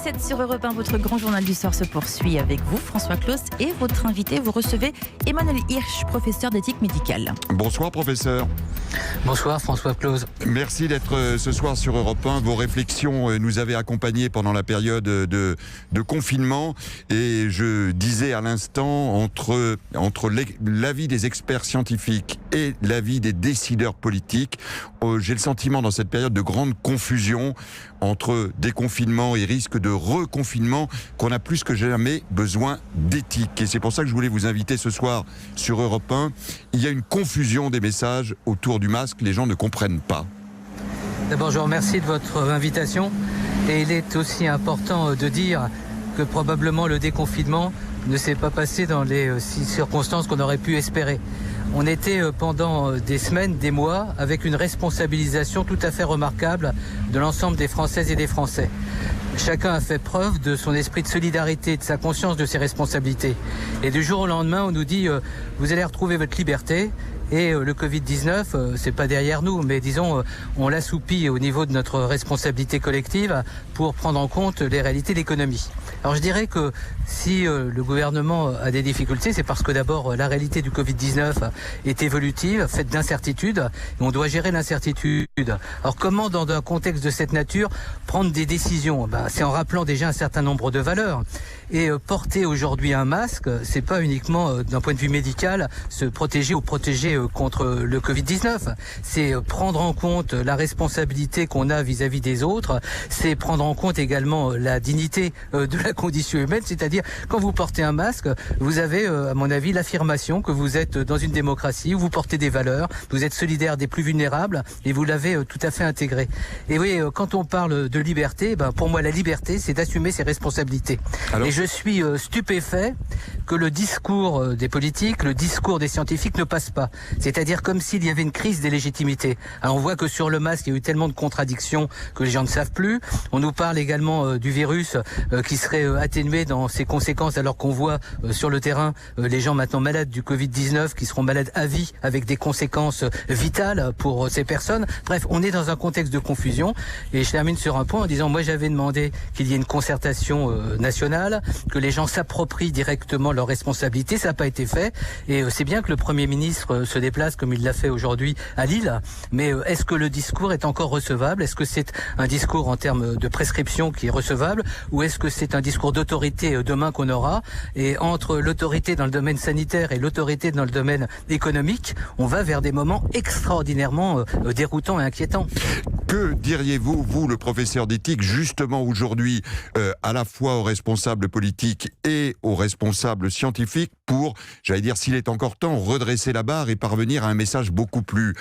17 sur Europe 1, votre grand journal du soir se poursuit avec vous, François Claus, et votre invité. Vous recevez Emmanuel Hirsch, professeur d'éthique médicale. Bonsoir professeur. Bonsoir François Claus. Merci d'être ce soir sur Europe 1. Vos réflexions nous avaient accompagnés pendant la période de confinement. Et je disais à l'instant, entre l'avis des experts scientifiques et l'avis des décideurs politiques, j'ai le sentiment dans cette période de grande confusion entre déconfinement et risque de reconfinement qu'on a plus que jamais besoin d'éthique. Et c'est pour ça que je voulais vous inviter ce soir sur Europe 1. Il y a une confusion des messages autour du masque, les gens ne comprennent pas. D'abord, je vous remercie de votre invitation. Et il est aussi important de dire que probablement le déconfinement ne s'est pas passé dans les circonstances qu'on aurait pu espérer. On était pendant des semaines, des mois, avec une responsabilisation tout à fait remarquable de l'ensemble des Françaises et des Français. Chacun a fait preuve de son esprit de solidarité, de sa conscience de ses responsabilités. Et du jour au lendemain, on nous dit vous allez retrouver votre liberté. Et le Covid-19, c'est pas derrière nous, mais disons, on l'assoupit au niveau de notre responsabilité collective pour prendre en compte les réalités de l'économie. Alors je dirais que si le gouvernement a des difficultés, c'est parce que d'abord la réalité du Covid-19 est évolutive, faite d'incertitudes, et on doit gérer l'incertitude. Alors comment, dans un contexte de cette nature, prendre des décisions ? C'est en rappelant déjà un certain nombre de valeurs. Et porter aujourd'hui un masque, c'est pas uniquement d'un point de vue médical se protéger ou protéger contre le Covid-19. C'est prendre en compte la responsabilité qu'on a vis-à-vis des autres. C'est prendre en compte également la dignité de la condition humaine. C'est-à-dire, quand vous portez un masque, vous avez, à mon avis, l'affirmation que vous êtes dans une démocratie où vous portez des valeurs, vous êtes solidaire des plus vulnérables et vous l'avez tout à fait intégré. Et oui, quand on parle de liberté, pour moi, la liberté, c'est d'assumer ses responsabilités. Alors... Et je suis stupéfait que le discours des politiques, le discours des scientifiques ne passe pas. C'est-à-dire comme s'il y avait une crise des légitimités. Alors on voit que sur le masque, il y a eu tellement de contradictions que les gens ne savent plus. On nous parle également du virus qui serait atténué dans ses conséquences, alors qu'on voit sur le terrain les gens maintenant malades du Covid-19 qui seront malades à vie avec des conséquences vitales pour ces personnes. Bref, on est dans un contexte de confusion. Et je termine sur un point en disant, moi j'avais demandé qu'il y ait une concertation nationale, que les gens s'approprient directement leurs responsabilités. Ça n'a pas été fait. Et c'est bien que le Premier ministre se déplace comme il l'a fait aujourd'hui à Lille. Mais est-ce que le discours est encore recevable ? Est-ce que c'est un discours en termes de prescription qui est recevable ? Ou est-ce que c'est un discours d'autorité demain qu'on aura ? Et entre l'autorité dans le domaine sanitaire et l'autorité dans le domaine économique, on va vers des moments extraordinairement déroutants et inquiétants. Que diriez-vous, vous, le professeur d'éthique, justement aujourd'hui, à la fois aux responsables politiques et aux responsables scientifiques pour, j'allais dire, s'il est encore temps, redresser la barre et parvenir à un message beaucoup plus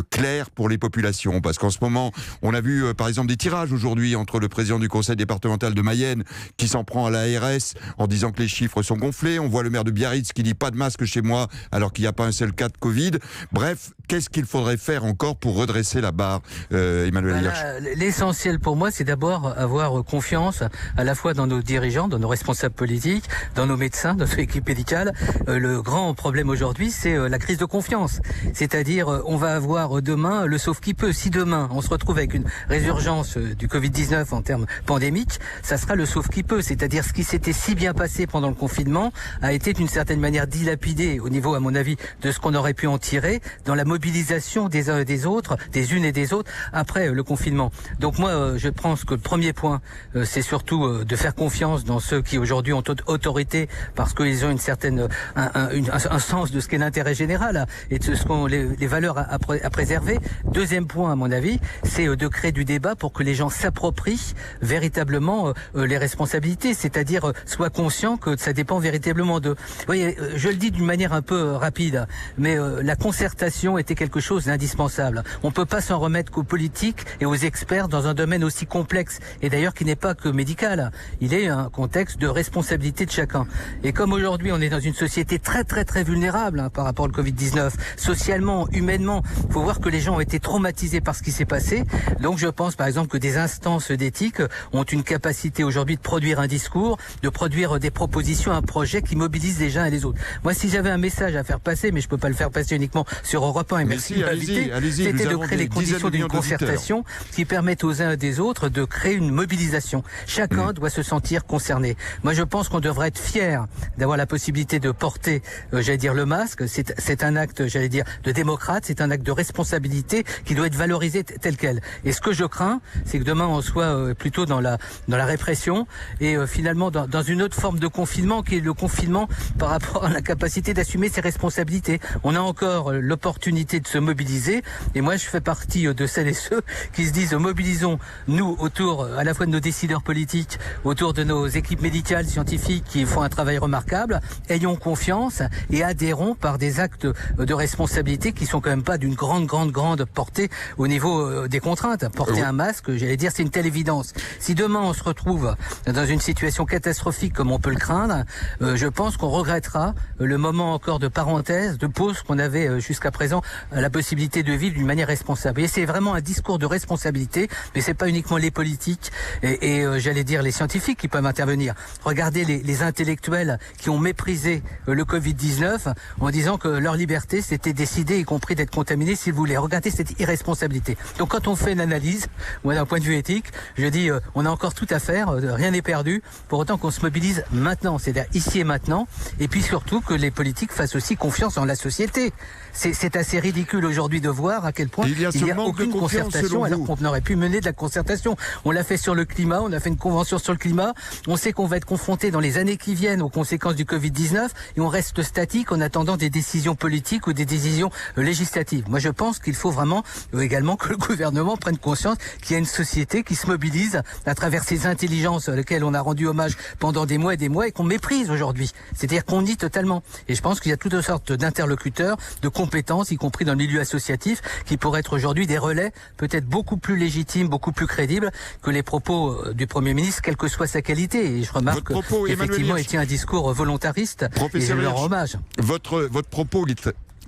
clair pour les populations. Parce qu'en ce moment, on a vu par exemple des tirages aujourd'hui entre le président du conseil départemental de Mayenne qui s'en prend à l'ARS en disant que les chiffres sont gonflés. On voit le maire de Biarritz qui dit pas de masque chez moi alors qu'il n'y a pas un seul cas de Covid. Bref, qu'est-ce qu'il faudrait faire encore pour redresser la barre, Emmanuel Hirsch ? L'essentiel pour moi, c'est d'abord avoir confiance à la fois dans nos dirigeants, dans nos responsables politiques, dans nos médecins, dans notre équipe médicale. Le grand problème aujourd'hui, c'est la crise de confiance. C'est-à-dire, on va avoir demain le sauve qui peut. Si demain, on se retrouve avec une résurgence du Covid-19 en termes pandémiques, ça sera le sauve qui peut. C'est-à-dire, ce qui s'était si bien passé pendant le confinement a été d'une certaine manière dilapidé au niveau, à mon avis, de ce qu'on aurait pu en tirer dans la mobilisation des uns et des autres, des unes et des autres, après le confinement. Donc moi, je pense que le premier point, c'est surtout de faire confiance dans ceux qui aujourd'hui ont autorité parce qu'ils ont une certaine un sens de ce qu'est l'intérêt général et de ce qu'ont les valeurs à préserver. Deuxième point, à mon avis, c'est de créer du débat pour que les gens s'approprient véritablement les responsabilités, c'est-à-dire soient conscients que ça dépend véritablement d'eux. Vous voyez, je le dis d'une manière un peu rapide, mais la concertation était quelque chose d'indispensable. On peut pas s'en remettre qu'aux politiques et aux experts dans un domaine aussi complexe et d'ailleurs qui n'est pas que médical. Il est un contexte de responsabilité de chacun. Et comme aujourd'hui on est dans une société très très très vulnérable par rapport au Covid-19, socialement, humainement, il faut voir que les gens ont été traumatisés par ce qui s'est passé. Donc je pense par exemple que des instances d'éthique ont une capacité aujourd'hui de produire un discours, de produire des propositions, un projet qui mobilise les uns et les autres. Moi si j'avais un message à faire passer, mais je peux pas le faire passer uniquement sur Europe 1 et merci de m'inviter, c'était de créer les conditions d'une concertation qui permettent aux uns et des autres de créer une mobilisation. Chacun doit se sentir concerné. Moi, je pense qu'on devrait être fier d'avoir la possibilité de porter, le masque. C'est un acte, de démocrate, c'est un acte de responsabilité qui doit être valorisé tel quel. Et ce que je crains, c'est que demain on soit plutôt dans la répression et finalement dans une autre forme de confinement qui est le confinement par rapport à la capacité d'assumer ses responsabilités. On a encore l'opportunité de se mobiliser et moi je fais partie de celles et ceux qui se disent mobilisons nous autour à la fois de nos décideurs politiques, autour de nos équipes médicales, scientifiques qui font un travail remarquable, ayons confiance et adhérons par des actes de responsabilité qui sont quand même pas d'une grande portée au niveau des contraintes. Porter un masque, c'est une telle évidence. Si demain on se retrouve dans une situation catastrophique comme on peut le craindre, je pense qu'on regrettera le moment encore de parenthèse, de pause qu'on avait jusqu'à présent la possibilité de vivre d'une manière responsable. Et c'est vraiment un discours de responsabilité, mais c'est pas uniquement les politiques et les scientifiques qui peuvent intervenir. Regardez les intellectuels qui ont méprisé le Covid-19 en disant que leur liberté c'était décider, y compris d'être contaminé s'ils voulaient. Regardez cette irresponsabilité. Donc quand on fait une analyse, moi d'un point de vue éthique, je dis on a encore tout à faire, rien n'est perdu, pour autant qu'on se mobilise maintenant, c'est-à-dire ici et maintenant, et puis surtout que les politiques fassent aussi confiance en la société. C'est assez ridicule aujourd'hui de voir à quel point il n'y a aucune concertation alors qu'on aurait pu mener de la concertation. On l'a fait sur le climat, on a fait une convention sur le climat, on sait qu'on va être confronté dans les années qui viennent aux conséquences du Covid-19 et on reste statique en attendant des décisions politiques ou des décisions législatives. Moi je pense qu'il faut vraiment également que le gouvernement prenne conscience qu'il y a une société qui se mobilise à travers ces intelligences auxquelles on a rendu hommage pendant des mois et qu'on méprise aujourd'hui. C'est-à-dire qu'on nie totalement. Et je pense qu'il y a toutes sortes d'interlocuteurs, de compétences, y compris dans le milieu associatif, qui pourraient être aujourd'hui des relais peut-être beaucoup plus légitimes, beaucoup plus crédibles que les propos du Premier ministre, quelle que soit sa qualité. Et je remarque qu'effectivement, il tient un discours volontariste et je lui rends hommage. Votre propos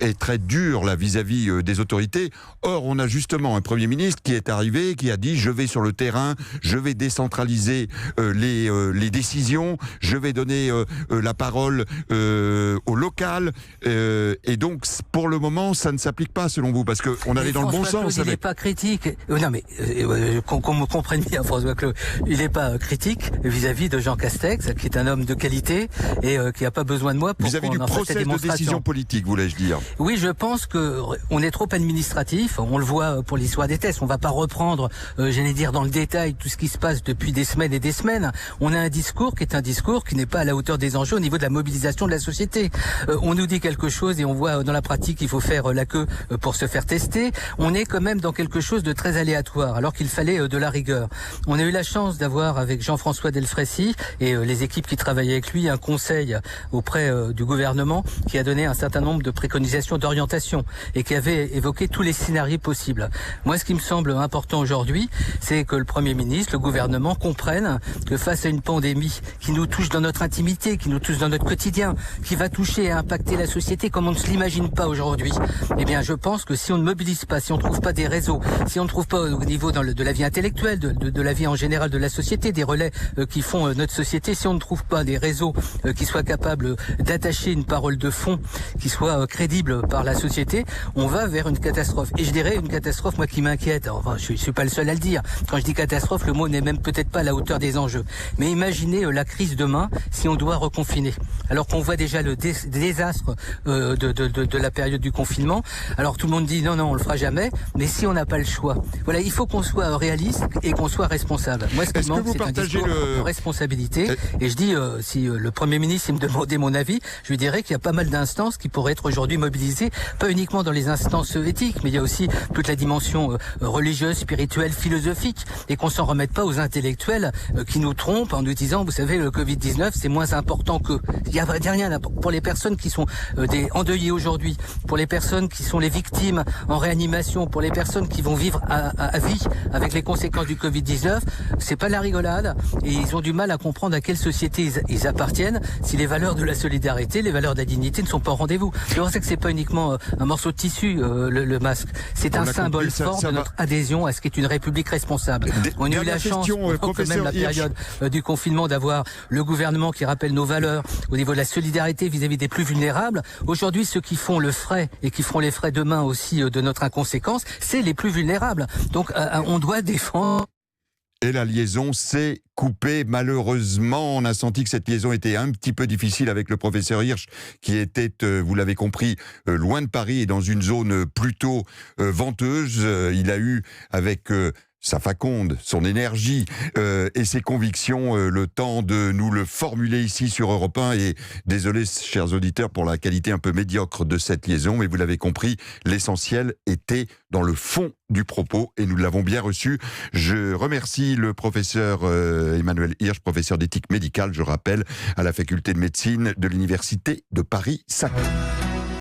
est très dur là vis-à-vis des autorités. Or, on a justement un Premier ministre qui est arrivé, qui a dit je vais sur le terrain, je vais décentraliser les décisions, je vais donner la parole au local. Et donc, pour le moment, ça ne s'applique pas selon vous, parce qu'on allait dans le bon sens. Il n'est pas critique. Non, mais qu'on me comprenne bien, François Claude, il n'est pas critique vis-à-vis de Jean Castex, qui est un homme de qualité et qui n'a pas besoin de moi pour vis-à-vis du procès de décision politique, voulais-je dire. Oui, je pense que on est trop administratif. On le voit pour l'histoire des tests. On va pas reprendre, dans le détail tout ce qui se passe depuis des semaines et des semaines. On a un discours qui n'est pas à la hauteur des enjeux au niveau de la mobilisation de la société. On nous dit quelque chose et on voit dans la pratique qu'il faut faire la queue pour se faire tester. On est quand même dans quelque chose de très aléatoire, alors qu'il fallait de la rigueur. On a eu la chance d'avoir avec Jean-François Delfraissy et les équipes qui travaillaient avec lui un conseil auprès du gouvernement qui a donné un certain nombre de préconisations d'orientation et qui avait évoqué tous les scénarios possibles. Moi, ce qui me semble important aujourd'hui, c'est que le Premier ministre, le gouvernement comprennent que face à une pandémie qui nous touche dans notre intimité, qui nous touche dans notre quotidien, qui va toucher et impacter la société comme on ne se l'imagine pas aujourd'hui, eh bien, je pense que si on ne mobilise pas, si on ne trouve pas des réseaux, si on ne trouve pas au niveau de la vie intellectuelle, de la vie en général de la société, des relais qui font notre société, si on ne trouve pas des réseaux qui soient capables d'attacher une parole de fond, qui soit crédible par la société, on va vers une catastrophe. Et je dirais une catastrophe, moi, qui m'inquiète. Enfin, je suis pas le seul à le dire. Quand je dis catastrophe, le mot n'est même peut-être pas à la hauteur des enjeux. Mais imaginez la crise demain si on doit reconfiner. Alors qu'on voit déjà le désastre de la période du confinement. Alors tout le monde dit non, on le fera jamais. Mais si on n'a pas le choix. Voilà, il faut qu'on soit réaliste et qu'on soit responsable. Moi, ce qui manque, c'est un discours de responsabilité. Et je dis, si le Premier ministre il me demandait mon avis, je lui dirais qu'il y a pas mal d'instances qui pourraient être aujourd'hui mobilisées, pas uniquement dans les instances éthiques, mais il y a aussi toute la dimension religieuse, spirituelle, philosophique, et qu'on s'en remette pas aux intellectuels qui nous trompent en nous disant, vous savez, le Covid-19, c'est moins important que... Il y a rien là. Pour les personnes qui sont des endeuillées aujourd'hui, pour les personnes qui sont les victimes en réanimation, pour les personnes qui vont vivre à vie avec les conséquences du Covid-19, c'est pas la rigolade, et ils ont du mal à comprendre à quelle société ils appartiennent si les valeurs de la solidarité, les valeurs de la dignité ne sont pas au rendez-vous. C'est pour ça que c'est pas uniquement un morceau de tissu, le masque. C'est un symbole fort de notre adhésion à ce qu'est une république responsable. On a eu la chance, pendant quand même la période du confinement, d'avoir le gouvernement qui rappelle nos valeurs au niveau de la solidarité vis-à-vis des plus vulnérables. Aujourd'hui, ceux qui font le frais et qui feront les frais demain aussi de notre inconséquence, c'est les plus vulnérables. Donc on doit défendre. Et la liaison s'est coupée. Malheureusement, on a senti que cette liaison était un petit peu difficile avec le professeur Hirsch, qui était, vous l'avez compris, loin de Paris et dans une zone plutôt venteuse. Il a eu, avec sa faconde, son énergie et ses convictions, le temps de nous le formuler ici sur Europe 1. Et désolé, chers auditeurs, pour la qualité un peu médiocre de cette liaison, mais vous l'avez compris, l'essentiel était dans le fond du propos et nous l'avons bien reçu. Je remercie le professeur Emmanuel Hirsch, professeur d'éthique médicale, je rappelle, à la faculté de médecine de l'Université de Paris-Saclay.